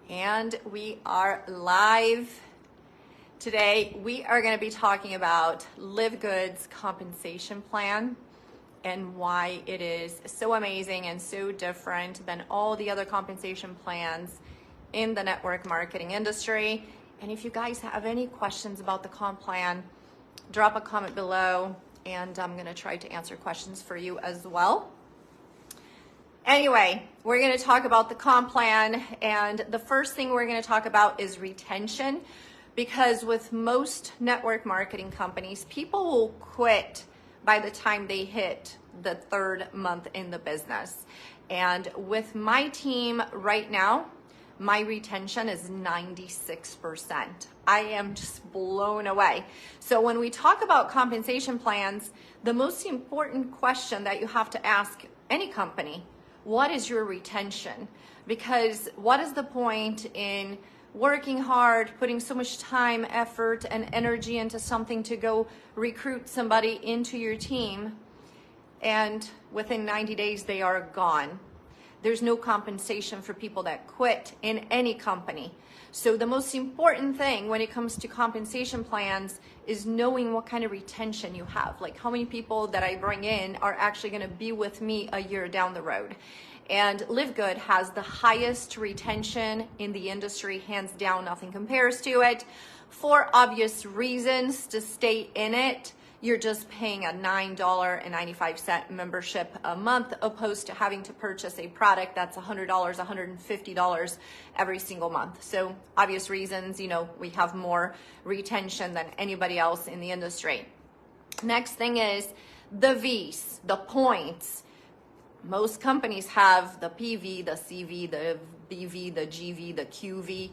And we are live. Today we are going to be talking about LiveGood's compensation plan and why it is so amazing and so different than all the other compensation plans in the network marketing industry. And if you guys have any questions about the comp plan, drop a comment below and I'm going to try to answer questions for you as well. Anyway, we're going to talk about the comp plan, and the first thing we're going to talk about is retention, because with most network marketing companies, people will quit by the time they hit the third month in the business. And with my team right now, my retention is 96%. I am just blown away. So when we talk about compensation plans, the most important question that you have to ask any company, what is your retention? Because what is the point in working hard, putting so much time, effort, and energy into something to go recruit somebody into your team, and within 90 days they are gone? There's no compensation for people that quit in any company. So the most important thing when it comes to compensation plans is knowing what kind of retention you have. Like how many people that I bring in are actually going to be with me a year down the road. And LiveGood has the highest retention in the industry, hands down, nothing compares to it. For obvious reasons, to stay in it, you're just paying a $9.95 membership a month, opposed to having to purchase a product that's $100, $150 every single month. So obvious reasons, we have more retention than anybody else in the industry. Next thing is the V's, the points. Most companies have the PV, the CV, the BV, the GV, the QV.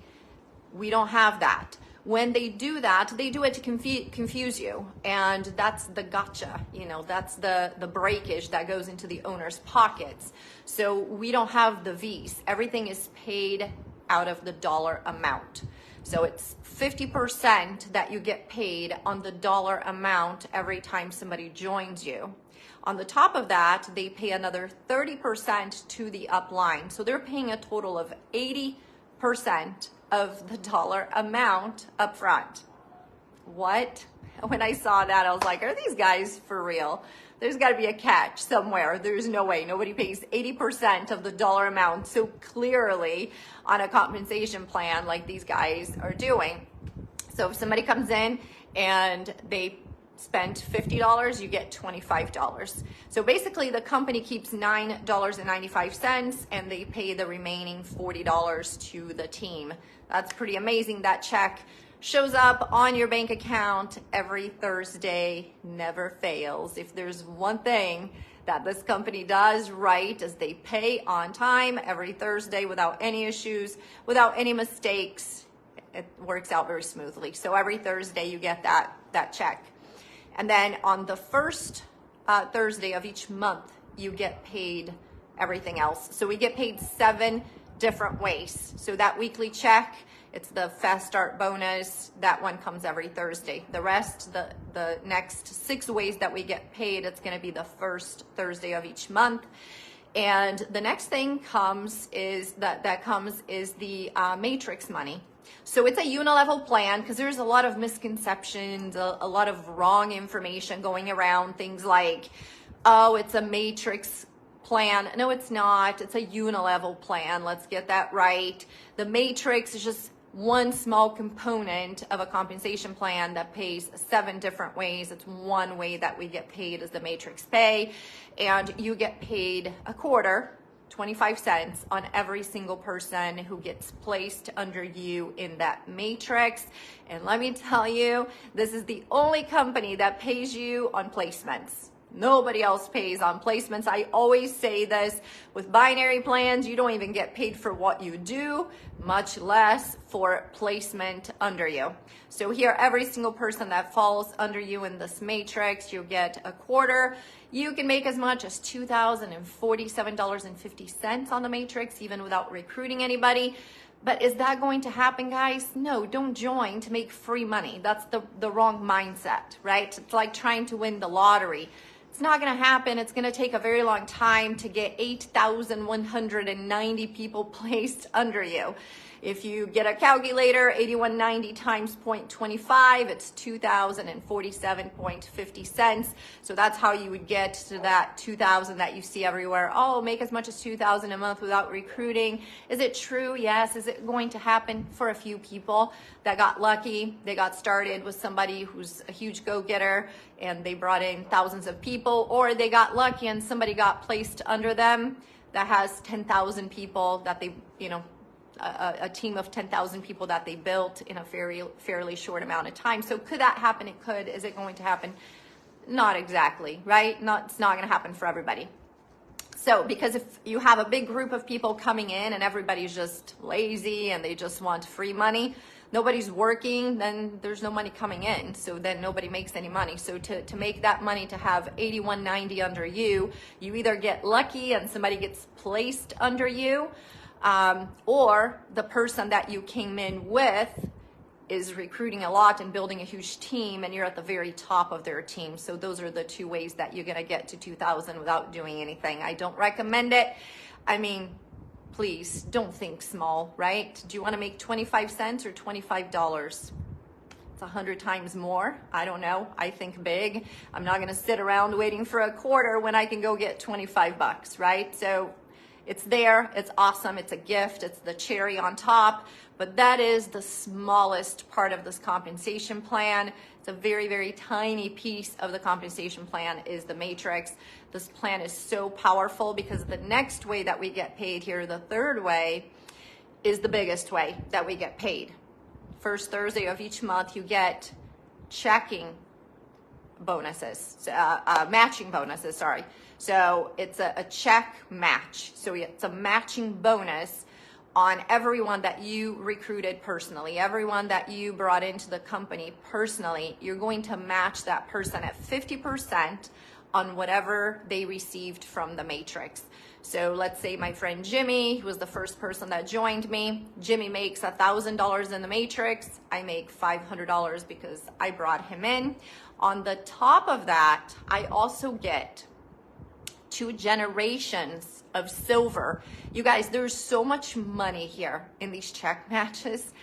We don't have that. When they do that, they do it to confuse you, and that's the gotcha, that's the breakage that goes into the owner's pockets. So we don't have the V's. Everything is paid out of the dollar amount. So it's 50% that you get paid on the dollar amount every time somebody joins you. On the top of that, they pay another 30% to the upline. So they're paying a total of 80% of the dollar amount up front. What? When I saw that, I was like, are these guys for real? There's got to be a catch somewhere. There's no way. Nobody pays 80% of the dollar amount so clearly on a compensation plan like these guys are doing. So if somebody comes in and they spent $50, you get $25. So basically the company keeps $9.95 and they pay the remaining $40 to the team. That's pretty amazing. That check shows up on your bank account every Thursday, never fails. If there's one thing that this company does right, is they pay on time every Thursday without any issues, without any mistakes. It works out very smoothly. So every Thursday you get that check. And then on the first Thursday of each month, you get paid everything else. So we get paid 7 different ways. So that weekly check, it's the fast start bonus. That one comes every Thursday. The rest, the next 6 ways that we get paid, it's going to be the first Thursday of each month. And the next thing comes is the matrix money. So it's a unilevel plan, because there's a lot of misconceptions, a lot of wrong information going around. Things like, oh, it's a matrix plan. No, it's not. It's a unilevel plan. Let's get that right. The matrix is just one small component of a compensation plan that pays 7 different ways. It's one way that we get paid is the matrix pay, and you get paid a quarter, 25 cents on every single person who gets placed under you in that matrix. And let me tell you, this is the only company that pays you on placements. Nobody else pays on placements. I always say this, with binary plans, you don't even get paid for what you do, much less for placement under you. So here, every single person that falls under you in this matrix, you get a quarter. You can make as much as $2,047.50 on the matrix, even without recruiting anybody. But is that going to happen, guys? No, don't join to make free money. That's the wrong mindset, right? It's like trying to win the lottery. It's not going to happen. It's going to take a very long time to get 8,190 people placed under you. If you get a calculator, 8190 times 0.25, it's 2,047.50 cents. So that's how you would get to that 2,000 that you see everywhere. Oh, make as much as 2,000 a month without recruiting. Is it true? Yes. Is it going to happen for a few people that got lucky? They got started with somebody who's a huge go-getter and they brought in thousands of people, or they got lucky and somebody got placed under them that has 10,000 people that they, a team of 10,000 people that they built in a fairly short amount of time. So could that happen? It could. Is it going to happen? Not exactly, right? It's not going to happen for everybody. So because if you have a big group of people coming in and everybody's just lazy and they just want free money, nobody's working, then there's no money coming in. So then nobody makes any money. So to make that money, to have 8190 under you, you either get lucky and somebody gets placed under you, or the person that you came in with is recruiting a lot and building a huge team, and you're at the very top of their team. So those are the two ways that you're going to get to 2,000 without doing anything. I don't recommend it. I mean, please don't think small, right? Do you want to make 25 cents or $25? It's 100 times more. I don't know. I think big. I'm not going to sit around waiting for a quarter when I can go get 25 bucks, right? So it's there. It's awesome. It's a gift. It's the cherry on top. But that is the smallest part of this compensation plan. It's a very, very tiny piece of the compensation plan is the matrix. This plan is so powerful because the next way that we get paid here, the third way, is the biggest way that we get paid. First Thursday of each month, you get checking bonuses, matching bonuses, sorry. So it's a check match. So it's a matching bonus on everyone that you recruited personally, everyone that you brought into the company personally. You're going to match that person at 50% on whatever they received from the matrix. So let's say my friend Jimmy, who was the first person that joined me, Jimmy makes $1,000 in the matrix. I make $500 because I brought him in. On the top of that, I also get 2 generations of silver. You guys, there's so much money here in these check matches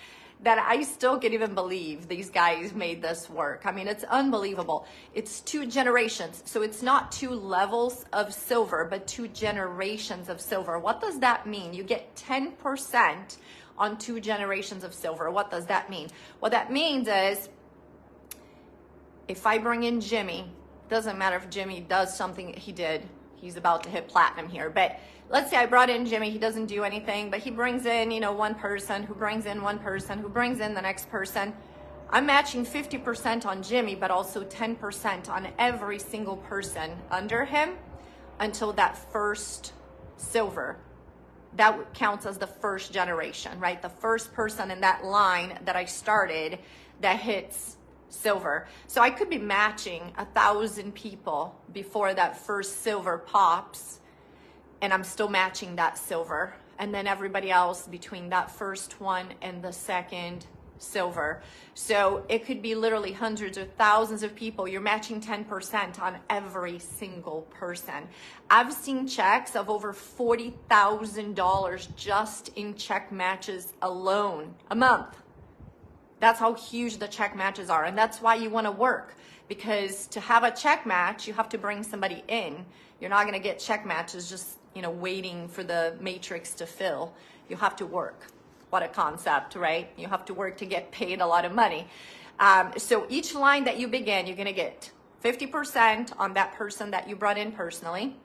that I still can't even believe these guys made this work. I mean, it's unbelievable. It's 2 generations. So it's not 2 levels of silver, but 2 generations of silver. What does that mean? You get 10% on 2 generations of silver. What does that mean? What that means is if I bring in Jimmy, doesn't matter if Jimmy does something he did, he's about to hit platinum here, but let's say I brought in Jimmy, he doesn't do anything, but he brings in, one person who brings in one person who brings in the next person. I'm matching 50% on Jimmy, but also 10% on every single person under him until that first silver. That counts as the first generation, right? The first person in that line that I started that hits silver. So I could be matching 1,000 people before that first silver pops, and I'm still matching that silver. And then everybody else between that first one and the second silver. So it could be literally hundreds or thousands of people. You're matching 10% on every single person. I've seen checks of over $40,000 just in check matches alone a month. That's how huge the check matches are. And that's why you want to work, because to have a check match, you have to bring somebody in. You're not going to get check matches just, waiting for the matrix to fill. You have to work. What a concept, right? You have to work to get paid a lot of money. So each line that you begin, you're going to get 50% on that person that you brought in personally,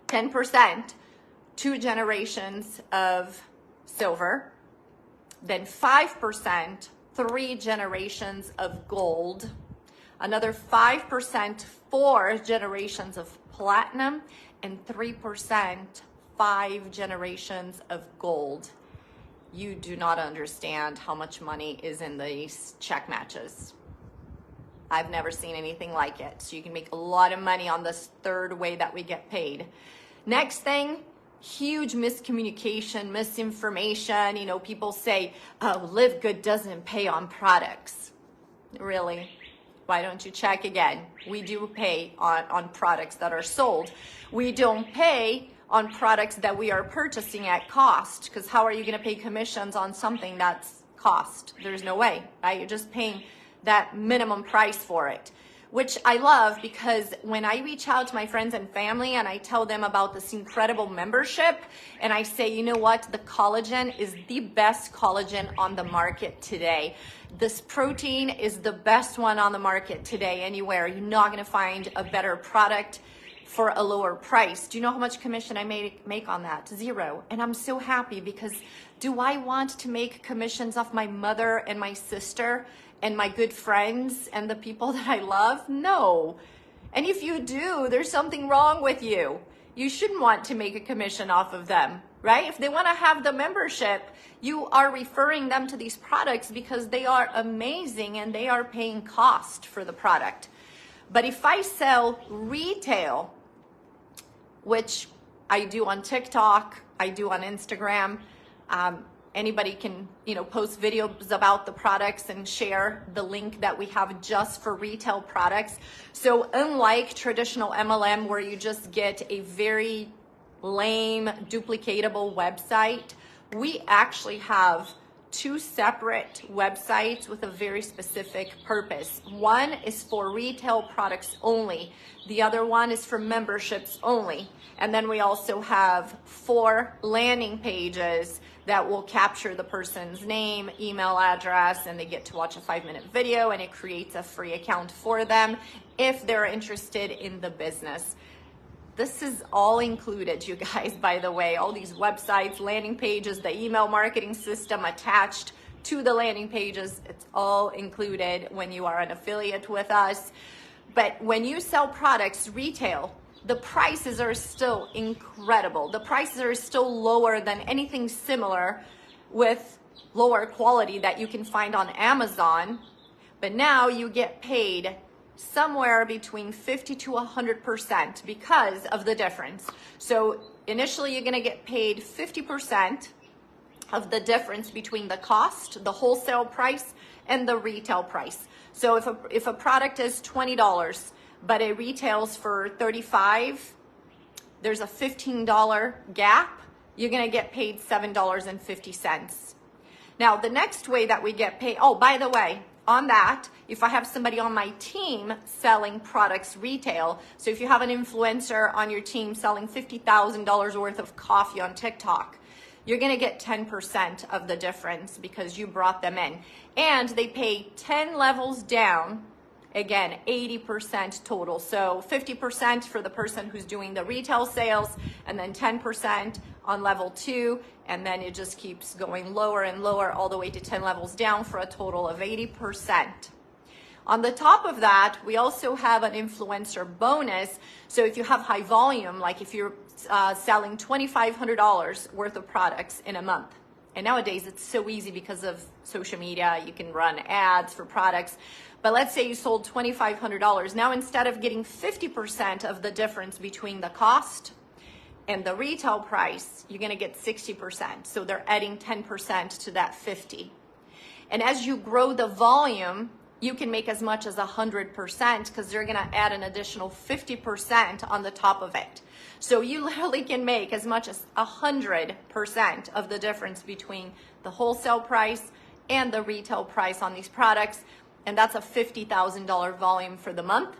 10%, 2 generations of silver, then 5%, 3 generations of gold, another 5%, 4 generations of platinum, and 3%, 5 generations of gold. You do not understand how much money is in these check matches. I've never seen anything like it. So you can make a lot of money on this third way that we get paid. Next thing, huge miscommunication, misinformation. People say, oh, LiveGood doesn't pay on products. Really? Why don't you check again? We do pay on products that are sold. We don't pay on products that we are purchasing at cost, because how are you going to pay commissions on something that's cost? There's no way, right? You're just paying that minimum price for it, which I love, because when I reach out to my friends and family and I tell them about this incredible membership and I say, you know what, the collagen is the best collagen on the market today. This protein is the best one on the market today anywhere. You're not going to find a better product for a lower price. Do you know how much commission I make on that? 0. And I'm so happy, because do I want to make commissions off my mother and my sister and my good friends and the people that I love? No. And if you do, there's something wrong with you. You shouldn't want to make a commission off of them, right? If they want to have the membership, you are referring them to these products because they are amazing and they are paying cost for the product. But if I sell retail, which I do on TikTok, I do on Instagram, anybody can, post videos about the products and share the link that we have just for retail products. So unlike traditional MLM, where you just get a very lame, duplicatable website, we actually have 2 separate websites with a very specific purpose. One is for retail products only. The other one is for memberships only. And then we also have 4 landing pages that will capture the person's name, email address, and they get to watch a 5-minute video, and it creates a free account for them if they're interested in the business. This is all included, you guys, by the way, all these websites, landing pages, the email marketing system attached to the landing pages, it's all included when you are an affiliate with us. But when you sell products retail, the prices are still incredible. The prices are still lower than anything similar with lower quality that you can find on Amazon. But now you get paid somewhere between 50 to 100% because of the difference. So initially you're going to get paid 50% of the difference between the cost, the wholesale price, and the retail price. So if a product is $20, but it retails for $35, there's a $15 gap. You're going to get paid $7.50. Now, the next way that we get paid, oh, by the way, on that, if I have somebody on my team selling products retail, so if you have an influencer on your team selling $50,000 worth of coffee on TikTok, you're going to get 10% of the difference because you brought them in. And they pay 10 levels down. Again, 80% total. So 50% for the person who's doing the retail sales, and then 10% on level 2, and then it just keeps going lower and lower all the way to 10 levels down for a total of 80%. On the top of that, we also have an influencer bonus. So if you have high volume, like if you're selling $2,500 worth of products in a month, and nowadays it's so easy because of social media, you can run ads for products. But let's say you sold $2,500. Now, instead of getting 50% of the difference between the cost and the retail price, you're going to get 60%. So they're adding 10% to that 50. And as you grow the volume, you can make as much as 100% because they're going to add an additional 50% on the top of it. So you literally can make as much as 100% of the difference between the wholesale price and the retail price on these products. And that's a $50,000 volume for the month.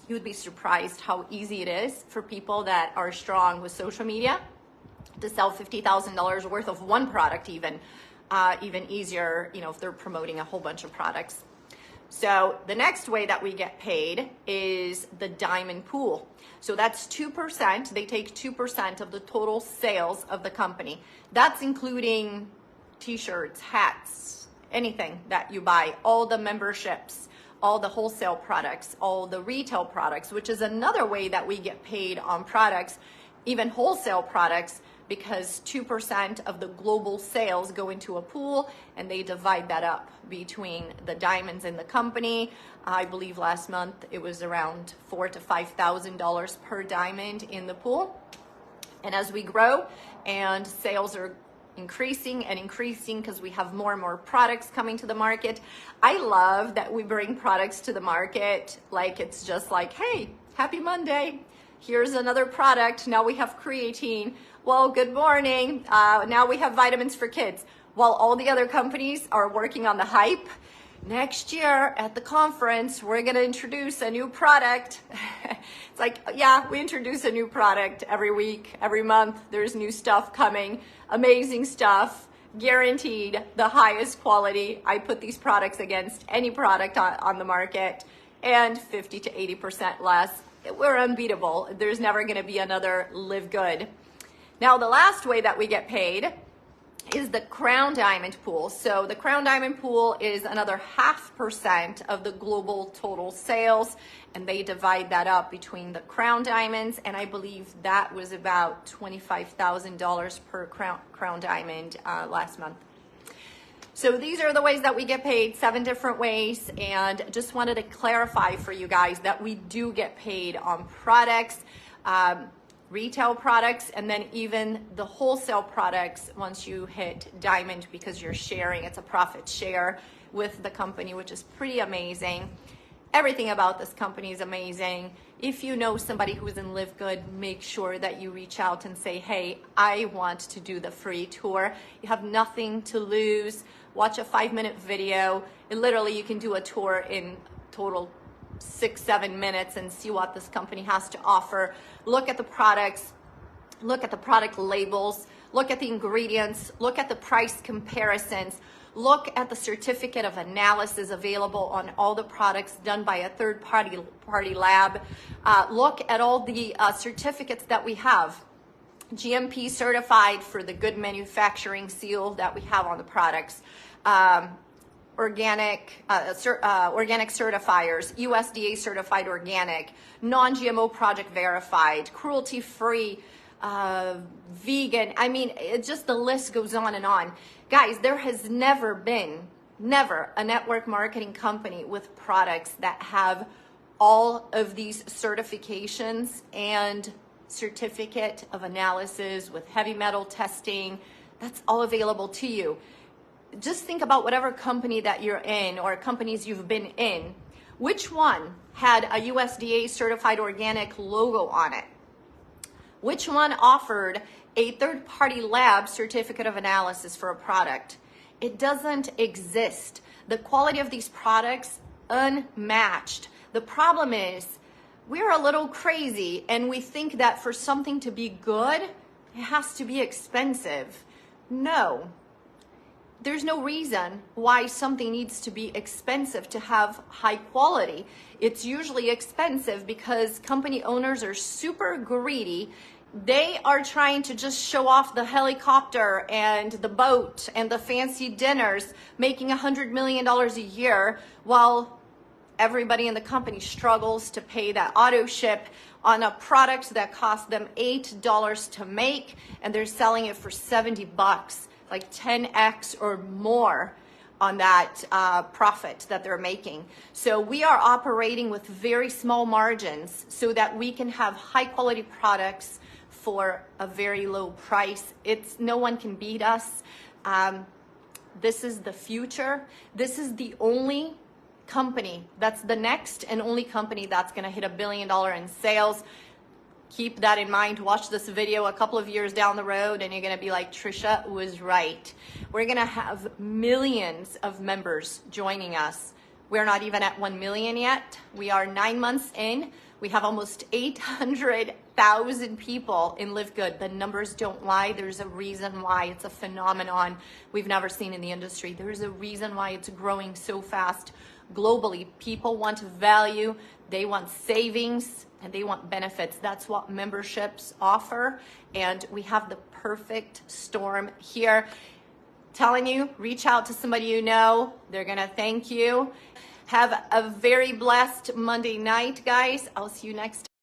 You would be surprised how easy it is for people that are strong with social media to sell $50,000 worth of one product, even easier, if they're promoting a whole bunch of products. So the next way that we get paid is the diamond pool. So that's 2%. They take 2% of the total sales of the company. That's including t-shirts, hats, anything that you buy, all the memberships, all the wholesale products, all the retail products, which is another way that we get paid on products, even wholesale products, because 2% of the global sales go into a pool and they divide that up between the diamonds in the company. I believe last month it was around $4,000 to $5,000 per diamond in the pool. And as we grow and sales are increasing and increasing because we have more and more products coming to the market. I love that we bring products to the market like it's just like, hey, happy Monday. Here's another product. Now we have creatine. Well, good morning. Now we have vitamins for kids. While all the other companies are working on the hype, next year at the conference, we're going to introduce a new product. It's like, yeah, we introduce a new product every week, every month. There's new stuff coming, amazing stuff, guaranteed the highest quality. I put these products against any product on the market, and 50 to 80% less. We're unbeatable. There's never going to be another LiveGood. Now, the last way that we get paid is the Crown Diamond Pool. So the Crown Diamond Pool is another 0.5% of the global total sales, and they divide that up between the Crown Diamonds, and I believe that was about $25,000 per Crown Diamond last month. So these are the ways that we get paid, 7 different ways, and just wanted to clarify for you guys that we do get paid on products, retail products, and then even the wholesale products once you hit diamond, because you're sharing, it's a profit share with the company, which is pretty amazing. Everything about this company is amazing. If you know somebody who's in LiveGood, make sure that you reach out and say, hey, I want to do the free tour. You have nothing to lose. Watch a 5-minute video. And literally, you can do a tour in total 6-7 minutes and see what this company has to offer. Look at the products, look at the product labels, look at the ingredients, look at the price comparisons, look at the certificate of analysis available on all the products done by a third-party lab. Look at all the certificates that we have. GMP certified for the good manufacturing seal that we have on the products. Organic certifiers, USDA certified organic, non-GMO project verified, cruelty-free, vegan. I mean, just the list goes on and on. Guys, there has never a network marketing company with products that have all of these certifications and certificate of analysis with heavy metal testing. That's all available to you. Just think about whatever company that you're in or companies you've been in. Which one had a USDA certified organic logo on it? Which one offered a third-party lab certificate of analysis for a product? It doesn't exist. The quality of these products, unmatched. The problem is we're a little crazy and we think that for something to be good, it has to be expensive. No. There's no reason why something needs to be expensive to have high quality. It's usually expensive because company owners are super greedy. They are trying to just show off the helicopter and the boat and the fancy dinners, making $100 million a year, while everybody in the company struggles to pay that auto ship on a product that cost them $8 to make, and they're selling it for $70. Like 10x or more on that profit that they're making. So we are operating with very small margins so that we can have high quality products for a very low price. No one can beat us. This is the future. This is the only company, that's the next and only company that's gonna hit $1 billion in sales. Keep that in mind. Watch this video a couple of years down the road and you're going to be like, Trisha was right. We're going to have millions of members joining us. We're not even at 1 million yet. We are 9 months in. We have almost 800,000 people in LiveGood. The numbers don't lie. There's a reason why. It's a phenomenon we've never seen in the industry. There's a reason why it's growing so fast globally. People want value. They want savings. And they want benefits. That's what memberships offer. And we have the perfect storm here. Telling you, reach out to somebody you know. They're going to thank you. Have a very blessed Monday night, guys. I'll see you next time.